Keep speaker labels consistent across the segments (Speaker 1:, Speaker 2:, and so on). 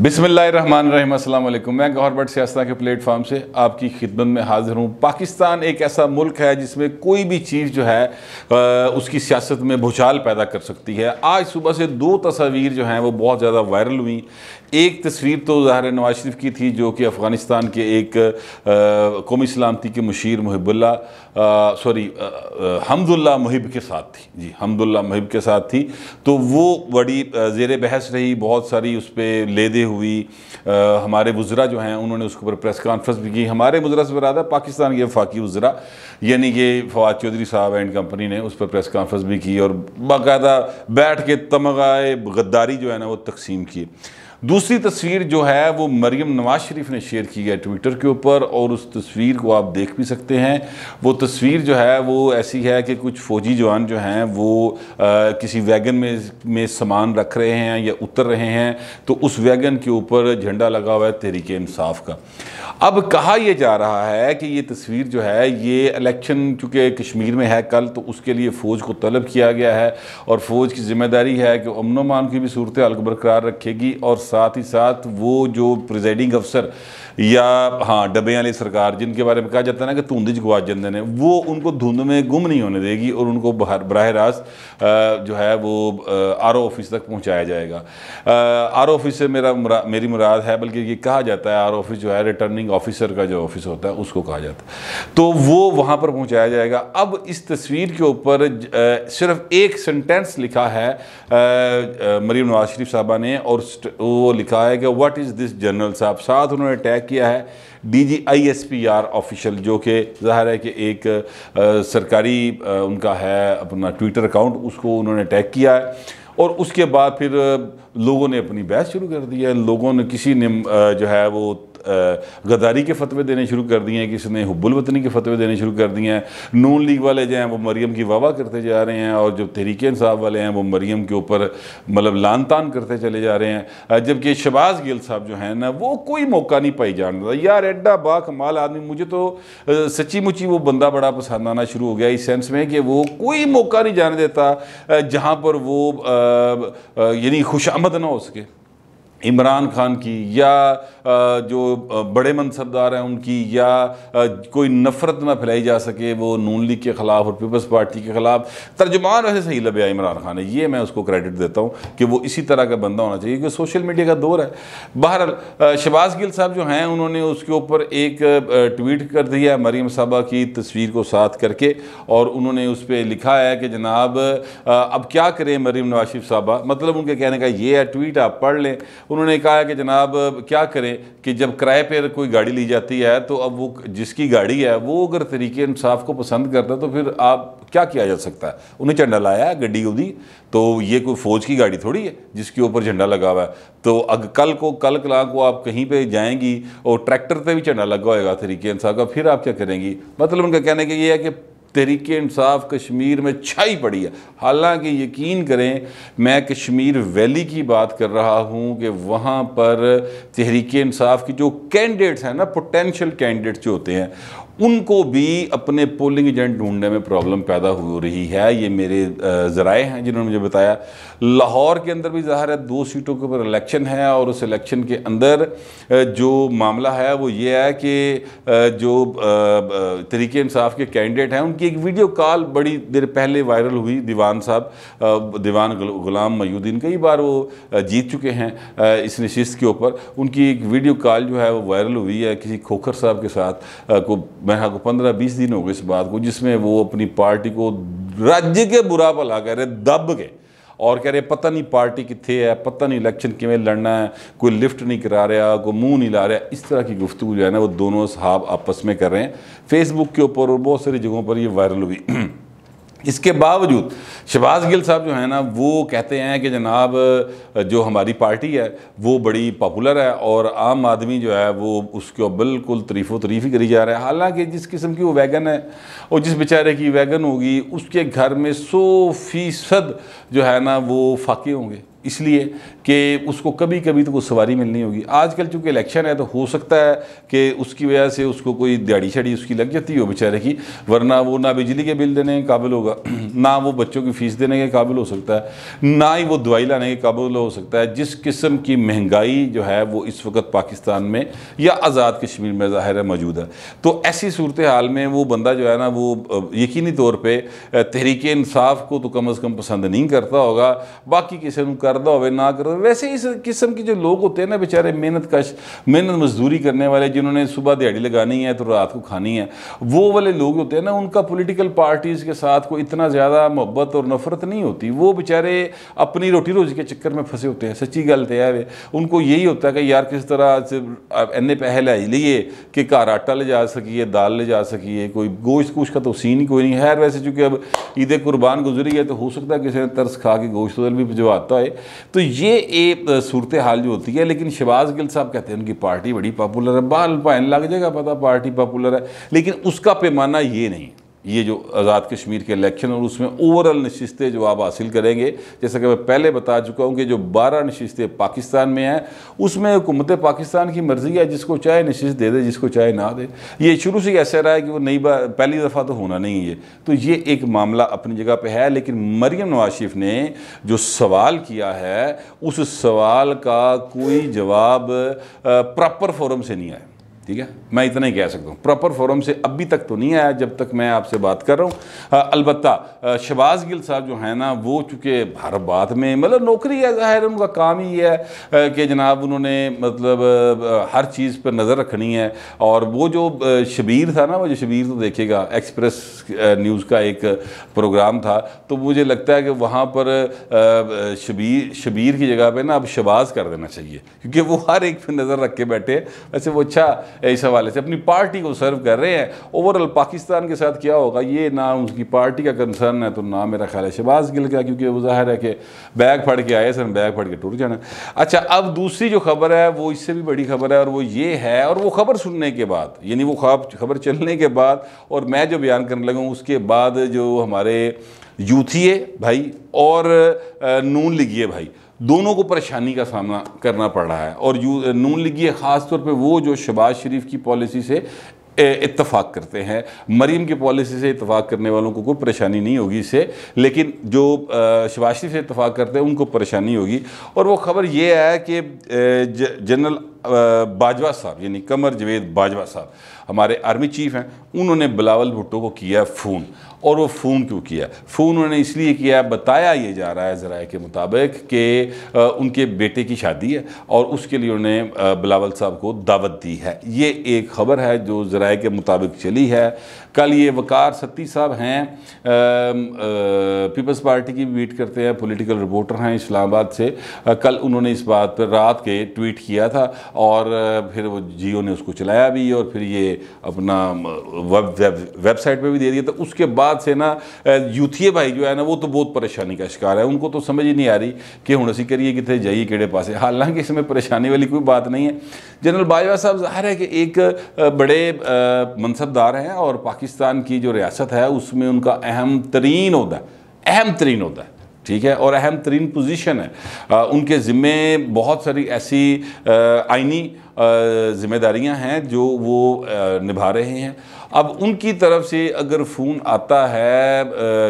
Speaker 1: बिस्मिल्लाहिर्रहमानिर्रहीम, अस्सलाम वालेकुम। मैं गौहर भट्ट सियासत के प्लेटफॉर्म से आपकी खिदमत में हाजिर हूँ। पाकिस्तान एक ऐसा मुल्क है जिसमें कोई भी चीज़ जो है उसकी सियासत में भूचाल पैदा कर सकती है। आज सुबह से दो तस्वीर जो हैं वो बहुत ज़्यादा वायरल हुई। एक तस्वीर तो ज़ाहिर नवाज शरीफ की थी जो कि अफ़गानिस्तान के एक कौमी सलामती के मुशीर हमदुल्ला मुहिब के साथ थी। जी, हमदुल्ला मुहिब के साथ थी। तो वो बड़ी ज़ेर बहस रही, बहुत सारी उस पर लेदे हुई। हमारे वज़रा जो हैं उन्होंने उसके ऊपर प्रेस कॉन्फ्रेंस भी की। हमारे वज़रा से बरादा पाकिस्तान के वफाकी वज़रा यानी कि फवाद चौधरी साहब एंड कंपनी ने उस पर प्रेस कॉन्फ्रेंस भी की और बाकायदा बैठ के तमगाए गद्दारी जो है ना वो तकसीम किए। दूसरी तस्वीर जो है वो मरीम नवाज शरीफ ने शेयर की है ट्विटर के ऊपर, और उस तस्वीर को आप देख भी सकते हैं। वो तस्वीर जो है वो ऐसी है कि कुछ फ़ौजी जवान जो हैं वो किसी वैगन में सामान रख रहे हैं या उतर रहे हैं, तो उस वैगन के ऊपर झंडा लगा हुआ है तहरीक इंसाफ का। अब कहा यह जा रहा है कि ये तस्वीर जो है ये इलेक्शन चूँकि कश्मीर में है कल, तो उसके लिए फ़ौज को तलब किया गया है और फ़ौज की ज़िम्मेदारी है कि अमन व अमान की भी सूरत हाल को बरकरार रखेगी और साथ ही साथ वो जो प्रिजाइडिंग अफसर या डब्बे वाली सरकार जिनके बारे में कहा जाता है ना कि धुंध गवाच जाते हैं, वो उनको धुंध में गुम नहीं होने देगी और उनको बराह रास्त जो है वो आरओ ऑफिस तक पहुंचाया जाएगा। आरओ ऑफिस से मेरी मुराद है, बल्कि ये कहा जाता है आरओ ऑफिस जो है रिटर्निंग ऑफिसर का जो ऑफिस होता है उसको कहा जाता है, तो वो वहाँ पर पहुँचाया जाएगा। अब इस तस्वीर के ऊपर सिर्फ एक सेंटेंस लिखा है मरीम नवाज शरीफ साहबा ने, और वो लिखा है कि व्हाट इज़ दिस जनरल साहब। साथ उन्होंने टैग किया है DGISPR ऑफिशियल, जो कि ज़ाहिर है कि एक सरकारी उनका है अपना ट्विटर अकाउंट, उसको उन्होंने टैग किया है। और उसके बाद फिर लोगों ने अपनी बहस शुरू कर दी है। लोगों ने किसी ने जो है वो गद्दारी के फतवे देने शुरू कर दिए हैं, किसी ने हुब्बुल वतनी के फतवे देने शुरू कर दिए हैं। नून लीग वाले जो हैं वो मरीम की वाह करते जा रहे हैं, और जो तहरीक इंसाफ वाले हैं वो मरीम के ऊपर मतलब लान तान करते चले जा रहे हैं। जबकि शहबाज गिल साहब जो हैं ना वो कोई मौका नहीं पाई जान रहा। यार एड्डा बाकमाल आदमी, मुझे तो सच्ची मुच्ची वो बंदा बड़ा पसंद आना शुरू हो गया, इस सेंस में कि वो कोई मौका नहीं जाने देता जहाँ पर वो यानी खुशामद ना हो सके इमरान खान की या जो बड़े मनसबदार हैं उनकी, या कोई नफ़रत ना फैलाई जा सके वो नून लीग के ख़िलाफ़ और पीपल्स पार्टी के ख़िलाफ़। तर्जुमान वैसे सही लगे इमरान खान है, ये मैं उसको क्रेडिट देता हूँ कि वो इसी तरह का बंदा होना चाहिए, क्योंकि सोशल मीडिया का दौर है। बहरहाल शहबाज गिल साहब जो हैं उन्होंने उसके ऊपर एक ट्वीट कर दिया मरीम साहबा की तस्वीर को साथ करके, और उन्होंने उस पर लिखा है कि जनाब अब क्या करें मरीम नवाज शरीफ साहबा, मतलब उनके कहने का ये है, ट्वीट आप पढ़ लें। उन्होंने कहा है कि जनाब क्या करें कि जब किराए पर कोई गाड़ी ली जाती है तो अब वो जिसकी गाड़ी है वो अगर तरीके इंसाफ को पसंद करता है तो फिर आप क्या किया जा सकता है। उन्हें झंडा लाया गड्डी उदी, तो ये कोई फ़ौज की गाड़ी थोड़ी है जिसके ऊपर झंडा लगा हुआ है। तो कल कला को आप कहीं पे जाएंगी और ट्रैक्टर पे भी झंडा लगा होगा तरीके इंसाफ का, फिर आप क्या करेंगी। मतलब उनका कहने का ये है कि तहरीक इंसाफ कश्मीर में छाई पड़ी है। हालांकि यकीन करें मैं कश्मीर वैली की बात कर रहा हूं कि वहां पर तहरीक इंसाफ की जो कैंडिडेट्स हैं ना, पोटेंशियल कैंडिडेट्स जो होते हैं, उनको भी अपने पोलिंग एजेंट ढूंढने में प्रॉब्लम पैदा हो रही है। ये मेरे ज़राए हैं जिन्होंने मुझे बताया। लाहौर के अंदर भी ज़ाहिर है 2 सीटों के ऊपर इलेक्शन है, और उस इलेक्शन के अंदर जो मामला है वो ये है कि जो तहरीक इंसाफ के कैंडिडेट हैं उनकी एक वीडियो कॉल बड़ी देर पहले वायरल हुई। दीवान साहब, दीवान गुलाम मयूद्दीन, कई बार वो जीत चुके हैं इस नशिस्त के ऊपर, उनकी एक वीडियो कॉल जो है वो वायरल हुई है किसी खोखर साहब के साथ को 15-20 दिन हो गए इस बात को, जिसमें वो अपनी पार्टी को राज्य के बुरा भला कह रहे दब के, और कह रहे पता नहीं पार्टी कितने है, पता नहीं इलेक्शन किमें लड़ना है, कोई लिफ्ट नहीं करा रहा, कोई मुंह नहीं ला रहा। इस तरह की गुफ्तगू जो है ना वो दोनों साहब आपस में कर रहे हैं फेसबुक के ऊपर, और बहुत सारी जगहों पर ये वायरल हुई। इसके बावजूद शहबाज गिल साहब जो है ना वो कहते हैं कि जनाब जो हमारी पार्टी है वो बड़ी पॉपुलर है, और आम आदमी जो है वो उसको बिल्कुल तारीफ़ ही करी जा रहा है। हालांकि जिस किस्म की वो वैगन है और जिस बेचारे की वैगन होगी उसके घर में 100% जो है ना वो फाके होंगे। इसलिए कि उसको कभी कभी तो वो सवारी मिलनी होगी। आजकल चूँकि इलेक्शन है तो हो सकता है कि उसकी वजह से उसको कोई दिहाड़ी शड़ी उसकी लग जाती हो बेचारे की, वरना वो ना बिजली के बिल देने के काबिल होगा, ना वो बच्चों की फ़ीस देने के काबिल हो सकता है, ना ही वो दवाई लाने के काबिल हो सकता है। जिस किस्म की महंगाई जो है वो इस वक्त पाकिस्तान में या आज़ाद कश्मीर में ज़ाहिर है मौजूद है। तो ऐसी सूरत हाल में वो बंदा जो है ना वो यकीनी तौर पर तहरीक इंसाफ को तो कम अज़ कम पसंद नहीं करता होगा, बाकी किसी को करता हो ना कर। वैसे इस किस्म के जो लोग होते हैं ना बेचारे मेहनत कश, मेहनत मजदूरी करने वाले, जिन्होंने सुबह दिहाड़ी लगानी है तो रात को खानी है, वो वाले लोग होते हैं ना, उनका पॉलिटिकल पार्टीज़ के साथ कोई इतना ज़्यादा मोहब्बत और नफरत नहीं होती। वो बेचारे अपनी रोटी रोज़ी के चक्कर में फंसे होते हैं। सच्ची गल तो है, उनको यही होता है कि यार किस तरह इन्ने पैसे ले लिए कि घर आटा ले जा सकिए, दाल ले जा सकिए, कोई गोश्त कुछ का तो सीन ही कोई नहीं है। वैसे चूँकि अब ईद कुर्बान गुजरी है तो हो सकता है किसी ने तरस खा के गोश्त भी भिजवाता है। तो ये एक सूरत हाल जो होती है। लेकिन शहबाज गिल साहब कहते हैं उनकी पार्टी बड़ी पॉपुलर है, बाल पाइन लग जाएगा पता पार्टी पॉपुलर है, लेकिन उसका पैमाना ये नहीं। ये जो आज़ाद कश्मीर के इलेक्शन और उसमें ओवरऑल नशिस्तें जो आप हासिल करेंगे, जैसा कि मैं पहले बता चुका हूँ कि जो 12 नशिस्तें पाकिस्तान में हैं उसमें हुकूमत पाकिस्तान की मर्ज़ी है, जिसको चाहे नशिस्त दे दे, जिसको चाहे ना दे। ये शुरू से ऐसा रहा है कि वो नई बार पहली दफ़ा तो होना नहीं है। तो ये एक मामला अपनी जगह पर है। लेकिन मरियम नवाज शरीफ ने जो सवाल किया है उस सवाल का कोई जवाब प्रॉपर फोरम से नहीं आया। ठीक है, मैं इतना ही कह सकता हूँ, प्रॉपर फोरम से अभी तक तो नहीं आया जब तक मैं आपसे बात कर रहा हूँ। अलबत्ता शहबाज गिल साहब जो है ना वो चूँकि हर बात में मतलब नौकरी है, ज़ाहिर उनका काम ही है कि जनाब उन्होंने मतलब हर चीज़ पर नज़र रखनी है। और वो जो शबीर था ना, वो जो शबीर तो देखिएगा एक्सप्रेस न्यूज़ का एक प्रोग्राम था, तो मुझे लगता है कि वहाँ पर शबीर की जगह पर ना अब शहबाज कर देना चाहिए, क्योंकि वो हर एक पर नज़र रख के बैठे। वैसे वो अच्छा इस हवाले से अपनी पार्टी को सर्व कर रहे हैं। ओवरऑल पाकिस्तान के साथ क्या होगा ये ना उनकी पार्टी का कंसर्न है, तो ना मेरा ख्याल है शहबाज गिल का, क्योंकि वो जाहिर है कि बैग फट के आए सर, बैग फट के टूट जाना। अच्छा, अब दूसरी जो खबर है वो इससे भी बड़ी खबर है, और वो ये है, और वो खबर सुनने के बाद यानी वो खबर चलने के बाद और मैं जो बयान करने लगा हूँ उसके बाद जो हमारे यूथिए भाई और नून लीगिए भाई दोनों को परेशानी का सामना करना पड़ रहा है। और नून लीगी ख़ास तौर पे वो जो शहबाज शरीफ की पॉलिसी से इत्तफाक करते हैं, मरीम की पॉलिसी से इत्तफाक करने वालों को कोई परेशानी नहीं होगी इससे, लेकिन जो शहबाज शरीफ से इत्तफाक करते हैं उनको परेशानी होगी। और वो खबर ये है कि जनरल बाजवा साहब यानी कमर जवेद बाजवा साहब हमारे आर्मी चीफ हैं, उन्होंने बिलावल भुट्टो को किया फ़ोन। और वो फ़ोन क्यों किया? फ़ोन उन्होंने इसलिए किया, बताया ये जा रहा है ज़राए के मुताबिक कि उनके बेटे की शादी है और उसके लिए उन्होंने बिलावल साहब को दावत दी है। ये एक ख़बर है जो ज़राए के मुताबिक चली है। कल ये वकार सत्ती साहब हैं, पीपल्स पार्टी की मीट करते हैं, पॉलिटिकल रिपोर्टर हैं इस्लामाबाद से। कल उन्होंने इस बात पर रात के ट्वीट किया था और फिर वो जियो ने उसको चलाया भी और फिर ये अपना वेबसाइट पे भी दे दिया। तो उसके बाद से ना यूथिए भाई जो है ना वो तो बहुत परेशानी का शिकार है। उनको तो समझ ही नहीं आ रही कि हुण असीं करिए कितने जाइए केड़े पासे। हालांकि इसमें परेशानी वाली कोई बात नहीं है। जनरल बाजवा साहब ज़ाहिर है कि एक बड़े मनसबदार हैं और पाकिस्तान की जो रियासत है उसमें उनका अहम तरीन होता है, ठीक है, और अहम तरीन पोजीशन है। उनके ज़िम्मे बहुत सारी ऐसी आइनी ज़िम्मेदारियां हैं जो वो निभा रहे हैं। अब उनकी तरफ से अगर फ़ोन आता है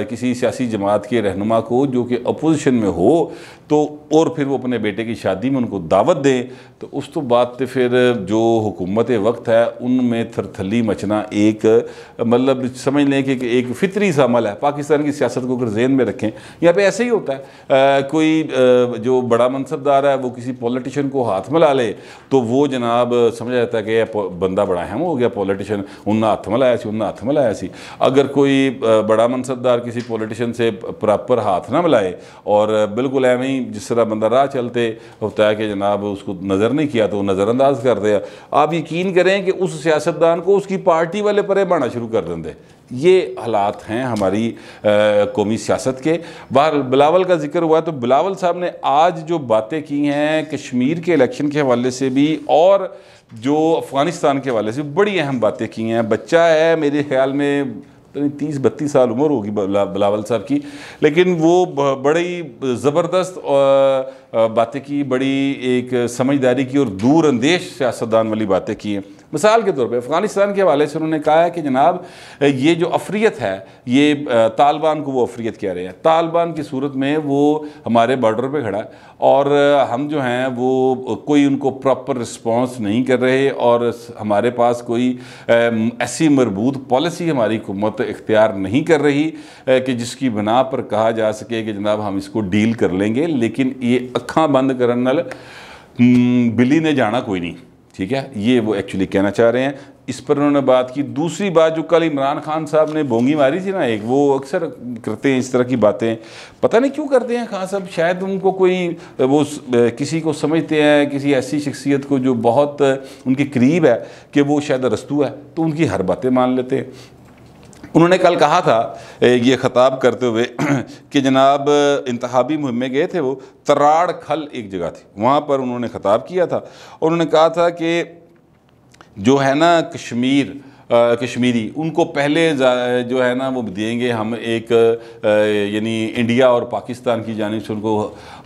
Speaker 1: किसी सियासी जमात के रहनुमा को जो कि अपोजिशन में हो तो और फिर वो अपने बेटे की शादी में उनको दावत दें, तो उस तो बात तो फिर जो हुकूमत वक्त है उनमें थरथली मचना एक मतलब समझ लें कि एक फितरी सा अमल है। पाकिस्तान की सियासत को अगर ज़हन में रखें, यहाँ पे ऐसे ही होता है। कोई जो बड़ा मनसबदार है वो किसी पॉलिटिशियन को हाथ मिला ले तो वो जनाब समझा जाता है कि यह बंदा बड़ा अहम हो गया, पॉलिटिशियन उन्ना हाथ मिलाया सी। अगर कोई बड़ा मनसबदार किसी पॉलिटिशियन से प्रॉपर हाथ ना मिलाए और बिल्कुल एवं ही जिस तरह बंदा राह चलते होता है कि जनाब उसको नज़र नहीं किया तो वो नज़रअंदाज कर दिया, आप यकीन करें कि उस सियासतदान को उसकी पार्टी वाले परे बाना शुरू कर देंगे। ये हालात हैं हमारी कौमी सियासत के। बाहर बिलावल का जिक्र हुआ तो बिलावल साहब ने आज जो बातें की हैं कश्मीर के इलेक्शन के हवाले से भी और जो अफ़गानिस्तान के हवाले से बड़ी अहम बातें की हैं। बच्चा है मेरे ख्याल में तो 30-32 साल उम्र होगी बिलावल साहब की, लेकिन वो बड़ी ज़बरदस्त बातें की, बड़ी एक समझदारी की और दूर अंदेश सियासतदान वाली बातें की हैं। मिसाल के तौर पे अफ़गानिस्तान के हवाले से उन्होंने कहा है कि जनाब ये जो अफरियत है, ये तालिबान को वो अफरियत कह रहे हैं, तालिबान की सूरत में वो हमारे बॉर्डर पे खड़ा है और हम जो हैं वो कोई उनको प्रॉपर रिस्पॉन्स नहीं कर रहे और हमारे पास कोई ऐसी मरबूत पॉलिसी हमारी हुकूमत इख्तियार नहीं कर रही कि जिसकी बिना पर कहा जा सके कि जनाब हम इसको डील कर लेंगे, लेकिन ये अखां बंद करने नाल बिल्ली ने जाना कोई नहीं, ठीक है, ये वो एक्चुअली कहना चाह रहे हैं। इस पर उन्होंने बात की। दूसरी बात जो कल इमरान खान साहब ने बोंगी मारी थी ना एक, वो अक्सर करते हैं इस तरह की बातें, पता नहीं क्यों करते हैं खान साहब, शायद उनको कोई वो किसी को समझते हैं, किसी ऐसी शख्सियत को जो बहुत उनके करीब है कि वो शायद अरस्तू है, तो उनकी हर बातें मान लेते हैं। उन्होंने कल कहा था ये ख़ताब करते हुए कि जनाब इंतखाबी मुहिम में गए थे, वो तराड़ खल एक जगह थी, वहाँ पर उन्होंने ख़ताब किया था और उन्होंने कहा था कि जो है ना कश्मीरी उनको पहले जो है ना वो देंगे हम एक यानी इंडिया और पाकिस्तान की जानिब से उनको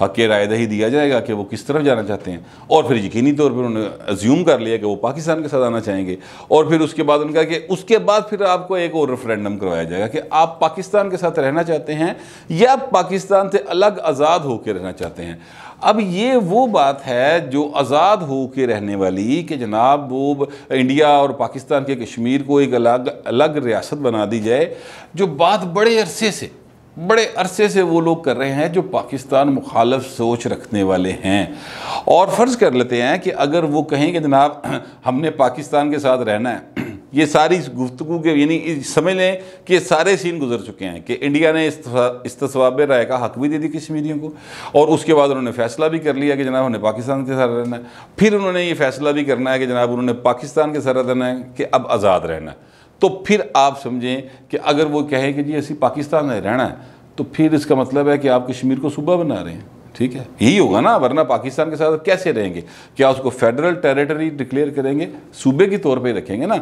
Speaker 1: हक़ राय दही दिया जाएगा कि वो किस तरफ जाना चाहते हैं, और फिर यकीनी तौर पर उन्होंने अज्यूम कर लिया कि वो पाकिस्तान के साथ आना चाहेंगे, और फिर उसके बाद उनका कि उसके बाद फिर आपको एक और रेफरेंडम करवाया जाएगा कि आप पाकिस्तान के साथ रहना चाहते हैं या पाकिस्तान से अलग आज़ाद होकर रहना चाहते हैं। अब ये वो बात है जो आज़ाद हो के रहने वाली कि जनाब वो इंडिया और पाकिस्तान के कश्मीर को एक अलग रियासत बना दी जाए, जो बात बड़े अरसे से वो लोग कर रहे हैं जो पाकिस्तान मुखालफ सोच रखने वाले हैं। और फ़र्ज़ कर लेते हैं कि अगर वो कहें कि जनाब हमने पाकिस्तान के साथ रहना है, ये सारी गुफ्तगू के यानी समझ लें कि सारे सीन गुजर चुके हैं कि इंडिया ने इस्तिस्वाब राय का हक़ भी दे दी कश्मीरियों को, और उसके बाद उन्होंने फ़ैसला भी कर लिया कि जनाब उन्हें पाकिस्तान के साथ रहना है, फिर उन्होंने ये फ़ैसला भी करना है कि जनाब उन्होंने पाकिस्तान के साथ रहना है कि अब आज़ाद रहना है। तो फिर आप समझें कि अगर वो कहें कि जी ऐसी पाकिस्तान में रहना है, तो फिर इसका मतलब है कि आप कश्मीर को सूबा बना रहे हैं, ठीक है, यही होगा ना, वरना पाकिस्तान के साथ कैसे रहेंगे? क्या उसको फेडरल टेरिटरी डिक्लेयर करेंगे, सूबे के तौर पे रखेंगे ना?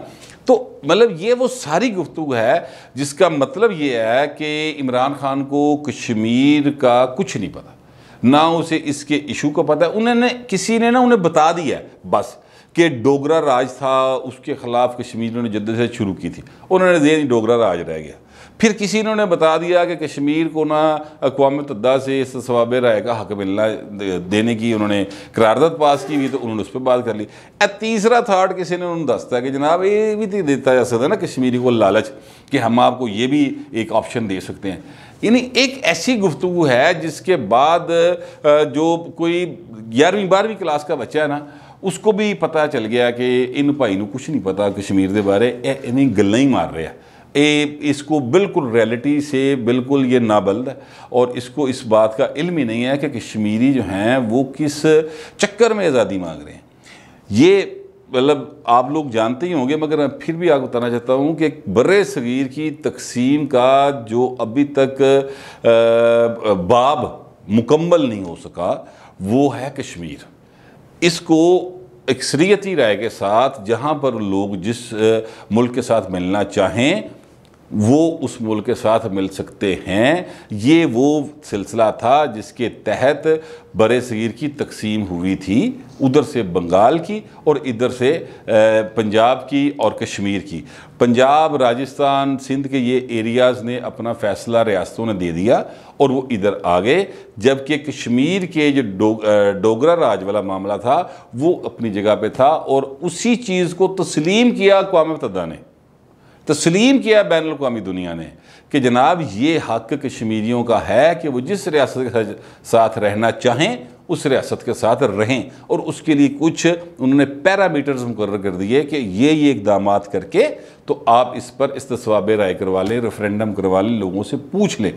Speaker 1: तो मतलब ये वो सारी गुफ्तगू है जिसका मतलब ये है कि इमरान खान को कश्मीर का कुछ नहीं पता, ना उसे इसके इशू का पता है। उन्होंने किसी ने ना उन्हें बता दिया है बस कि डोगरा राज था, उसके ख़िलाफ़ कश्मीरियों ने जद्दोजहद शुरू की थी, उन्होंने दे डोगरा राज रह गया। फिर किसी ने बता दिया कि कश्मीर को ना अक़वाम मुत्तहिदा से इस्तिस्वाब राय का हक़ मिलना देने की उन्होंने करारदाद पास की हुई, तो उन्होंने उस पर बात कर ली। तीसरा थाट किसी ने उन्होंने दसता है कि जनाब ये भी तो देता जा सकता है ना कश्मीरी को लालच कि हम आपको ये भी एक ऑप्शन दे सकते हैं। यानी एक ऐसी गुफ्तगू है जिसके बाद जो कोई 11वीं 12वीं क्लास का बच्चा है ना, उसको भी पता चल गया कि इन भाई को कुछ नहीं पता कश्मीर के बारे, इन्हें गल्लां ही मार रहे हैं। इसको बिल्कुल रियलिटी से बिल्कुल ये नाबल्द है और इसको इस बात का इल्म ही नहीं है कि कश्मीरी जो हैं वो किस चक्कर में आज़ादी मांग रहे हैं। ये मतलब आप लोग जानते ही होंगे, मगर मैं फिर भी आपको बताना चाहता हूँ कि बर्रे सगीर की तकसीम का जो अभी तक बाब मुकम्मल नहीं हो सका वो है कश्मीर। इसको अक्सरियती राय के साथ जहाँ पर लोग जिस मुल्क के साथ मिलना चाहें वो उस मुल्क के साथ मिल सकते हैं। ये वो सिलसिला था जिसके तहत बरे सगीर की तकसीम हुई थी, उधर से बंगाल की और इधर से पंजाब की और कश्मीर की। पंजाब, राजस्थान, सिंध के ये एरियाज़ ने अपना फ़ैसला रियासतों ने दे दिया और वो इधर आ गए, जबकि कश्मीर के जो डोगरा राज वाला मामला था वो अपनी जगह पे था और उसी चीज़ को तस्लीम किया अक़वाम मुत्तहिदा ने, तस्लीम किया बैनुल अक़वामी दुनिया ने कि जनाब ये हक़ कश्मीरियों का है कि वो जिस रियासत के साथ रहना चाहें उस रियासत के साथ रहें। और उसके लिए कुछ उन्होंने पैरामीटर्स मुकर्रर कर दिए कि ये इक़दाम करके तो आप इस पर इस्तिस्वाब राय करवा लें, रेफरेंडम करवा लें, लोगों से पूछ लें।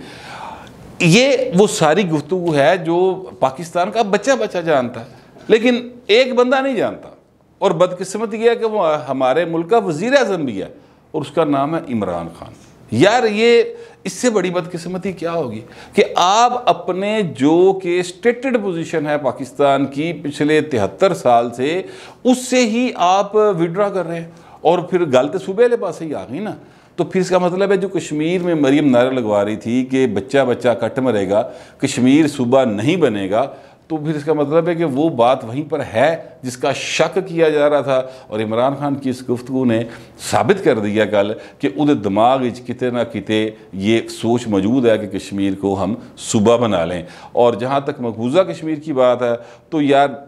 Speaker 1: ये वो सारी गुफ्तगू है जो पाकिस्तान का बच्चा जानता है, लेकिन एक बंदा नहीं जानता, और बदकिस्मती यह है कि वो हमारे मुल्क का वज़ीर आज़म भी है और उसका नाम है इमरान खान। यार ये इससे बड़ी बदकिस्मती क्या होगी कि आप अपने जो कि स्टेटेड पोजीशन है पाकिस्तान की पिछले 73 साल से, उससे ही आप विड्रॉ कर रहे हैं। और फिर गल तो सूबे वाले पास ही आ गई ना तो फिर इसका मतलब है जो कश्मीर में मरीम नारा लगवा रही थी कि बच्चा बच्चा कट मरेगा, कश्मीर सूबा नहीं बनेगा, तो फिर इसका मतलब है कि वो बात वहीं पर है जिसका शक किया जा रहा था। और इमरान खान की इस गुफ्तगू ने साबित कर दिया कल कि उहदे दिमाग विच किते ना किते ये सोच मौजूद है कि कश्मीर को हम सूबा बना लें। और जहाँ तक मकबूजा कश्मीर की बात है तो यार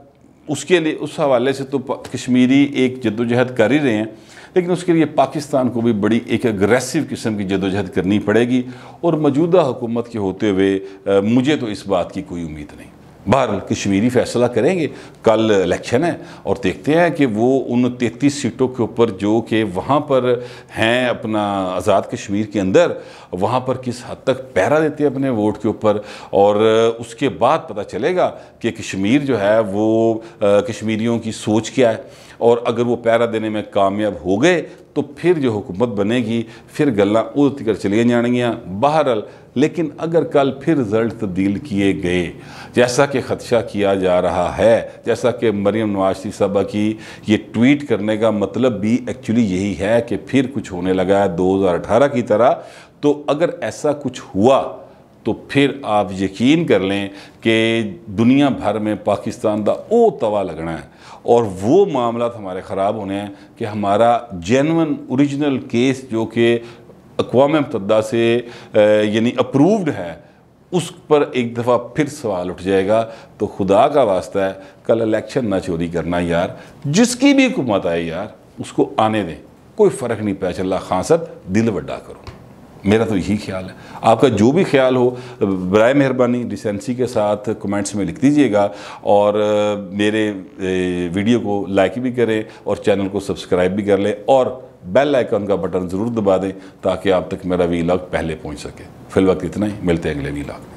Speaker 1: उसके लिए उस हवाले से तो कश्मीरी एक जद्दोजहद कर ही रहे हैं, लेकिन उसके लिए पाकिस्तान को भी बड़ी एक अग्रेसिव किस्म की जद्दोजहद करनी पड़ेगी। और मौजूदा हुकूमत के होते हुए मुझे तो इस बात की कोई उम्मीद नहीं। बहरहाल कश्मीरी फैसला करेंगे, कल इलेक्शन है और देखते हैं कि वो उन 33 सीटों के ऊपर जो कि वहाँ पर हैं अपना आज़ाद कश्मीर के अंदर, वहाँ पर किस हद तक पहरा देते हैं अपने वोट के ऊपर। और उसके बाद पता चलेगा कि कश्मीर जो है वो कश्मीरियों की सोच क्या है। और अगर वो पहरा देने में कामयाब हो गए तो फिर जो हुकूमत बनेगी फिर गल्लां उस तक चलिए जाएंगियाँ। बहरहाल लेकिन अगर कल फिर रिज़ल्ट तब्दील किए गए जैसा कि ख़दशा किया जा रहा है, जैसा कि मरीम नवाज़ साहबा की ये ट्वीट करने का मतलब भी एक्चुअली यही है कि फिर कुछ होने लगा है 2018 की तरह, तो अगर ऐसा कुछ हुआ तो फिर आप यकीन कर लें कि दुनिया भर में पाकिस्तान का ओ तवा लगना है और वो मामला हमारे ख़राब होने हैं कि हमारा जेन्युइन ओरिजिनल केस जो कि अक़वाम मुत्तहिदा से यानी अप्रूव्ड है उस पर एक दफ़ा फिर सवाल उठ जाएगा। तो खुदा का वास्ता है कल इलेक्शन ना चोरी करना यार, जिसकी भी हुकूमत आए यार उसको आने दें, कोई फ़र्क नहीं पड़ा चल रहा। खान साहब दिल बड़ा करो, मेरा तो यही ख्याल है। आपका जो भी ख्याल हो बराए मेहरबानी डिसेंसी के साथ कमेंट्स में लिख दीजिएगा और मेरे वीडियो को लाइक भी करें और चैनल को सब्सक्राइब भी कर लें और बेल आइकन का बटन ज़रूर दबा दें ताकि आप तक मेरा वीलॉग पहले पहुंच सके। फिलहाल इतना ही, मिलते हैं अगले वीलॉग में।